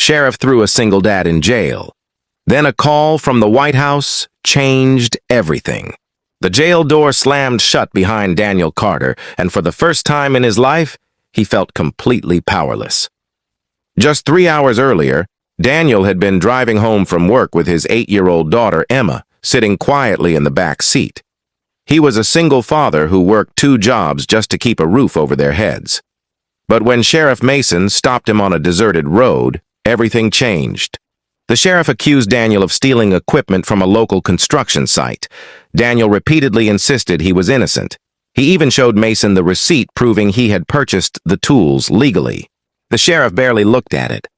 sheriff threw a single dad in jail. Then a call from the White House changed everything. The jail door slammed shut behind Daniel Carter, and for the first time in his life, he felt completely powerless. Just 3 hours earlier, Daniel had been driving home from work with his 8-year-old daughter, Emma, sitting quietly in the back seat. He was a single father who worked 2 jobs just to keep a roof over their heads. But when Sheriff Mason stopped him on a deserted road, everything changed. The sheriff accused Daniel of stealing equipment from a local construction site. Daniel repeatedly insisted he was innocent. He even showed Mason the receipt proving he had purchased the tools legally. The sheriff barely looked at it.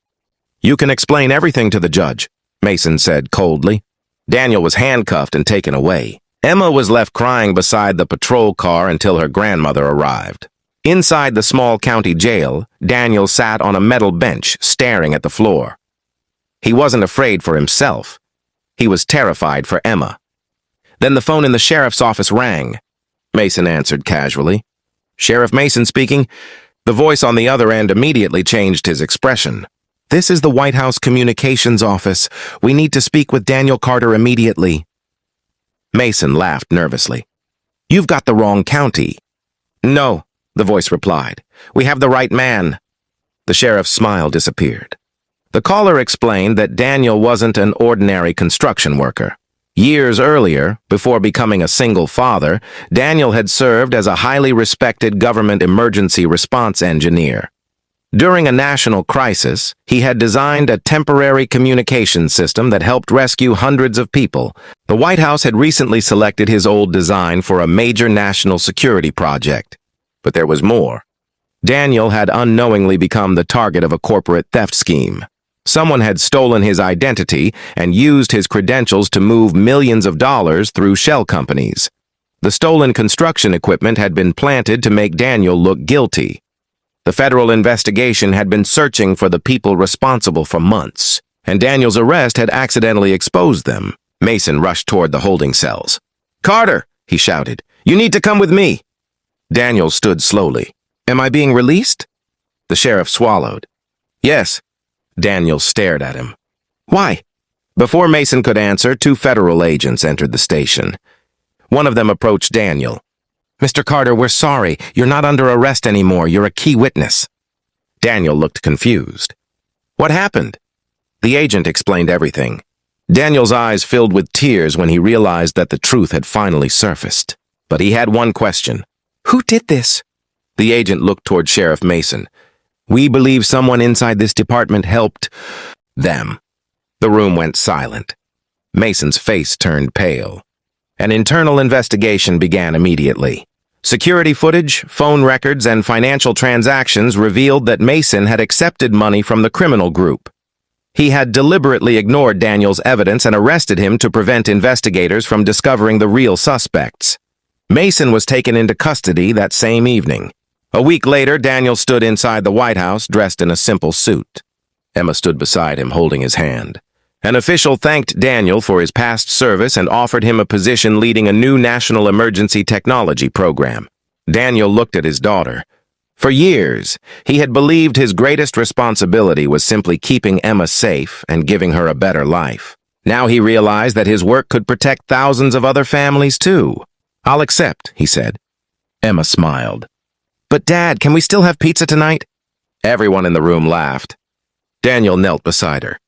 "You can explain everything to the judge," Mason said coldly. Daniel was handcuffed and taken away. Emma was left crying beside the patrol car until her grandmother arrived. Inside the small county jail, Daniel sat on a metal bench, staring at the floor. He wasn't afraid for himself. He was terrified for Emma. Then the phone in the sheriff's office rang. Mason answered casually. "Sheriff Mason speaking." The voice on the other end immediately changed his expression. "This is the White House Communications Office. We need to speak with Daniel Carter immediately." Mason laughed nervously. "You've got the wrong county." "No," the voice replied. "We have the right man." The sheriff's smile disappeared. The caller explained that Daniel wasn't an ordinary construction worker. Years earlier, before becoming a single father, Daniel had served as a highly respected government emergency response engineer. During a national crisis, he had designed a temporary communication system that helped rescue hundreds of people. The White House had recently selected his old design for a major national security project. But there was more. Daniel had unknowingly become the target of a corporate theft scheme. Someone had stolen his identity and used his credentials to move millions of dollars through shell companies. The stolen construction equipment had been planted to make Daniel look guilty. The federal investigation had been searching for the people responsible for months, and Daniel's arrest had accidentally exposed them. Mason rushed toward the holding cells. "Carter!" he shouted. "You need to come with me!" Daniel stood slowly. "Am I being released?" The sheriff swallowed. "Yes." Daniel stared at him. "Why?" Before Mason could answer, 2 federal agents entered the station. One of them approached Daniel. "Mr. Carter, we're sorry. You're not under arrest anymore. You're a key witness." Daniel looked confused. "What happened?" The agent explained everything. Daniel's eyes filled with tears when he realized that the truth had finally surfaced. But he had one question. "Who did this?" The agent looked toward Sheriff Mason. "We believe someone inside this department helped them." The room went silent. Mason's face turned pale. An internal investigation began immediately. Security footage, phone records, and financial transactions revealed that Mason had accepted money from the criminal group. He had deliberately ignored Daniel's evidence and arrested him to prevent investigators from discovering the real suspects. Mason was taken into custody that same evening. A week later, Daniel stood inside the White House dressed in a simple suit. Emma stood beside him, holding his hand. An official thanked Daniel for his past service and offered him a position leading a new national emergency technology program. Daniel looked at his daughter. For years, he had believed his greatest responsibility was simply keeping Emma safe and giving her a better life. Now he realized that his work could protect thousands of other families too. "I'll accept," he said. Emma smiled. "But Dad, can we still have pizza tonight?" Everyone in the room laughed. Daniel knelt beside her.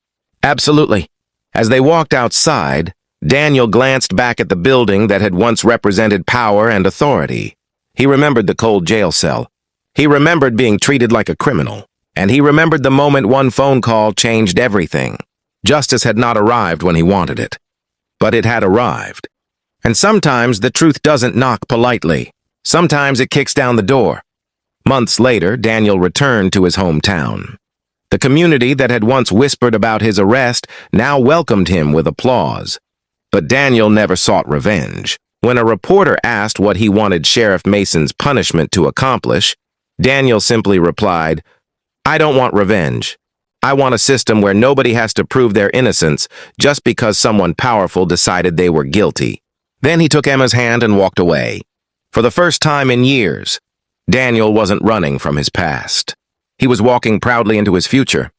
"Absolutely." As they walked outside, Daniel glanced back at the building that had once represented power and authority. He remembered the cold jail cell. He remembered being treated like a criminal. And he remembered the moment one phone call changed everything. Justice had not arrived when he wanted it. But it had arrived. And sometimes the truth doesn't knock politely. Sometimes it kicks down the door. Months later, Daniel returned to his hometown. The community that had once whispered about his arrest now welcomed him with applause. But Daniel never sought revenge. When a reporter asked what he wanted Sheriff Mason's punishment to accomplish, Daniel simply replied, "I don't want revenge. I want a system where nobody has to prove their innocence just because someone powerful decided they were guilty." Then he took Emma's hand and walked away. For the first time in years, Daniel wasn't running from his past. He was walking proudly into his future.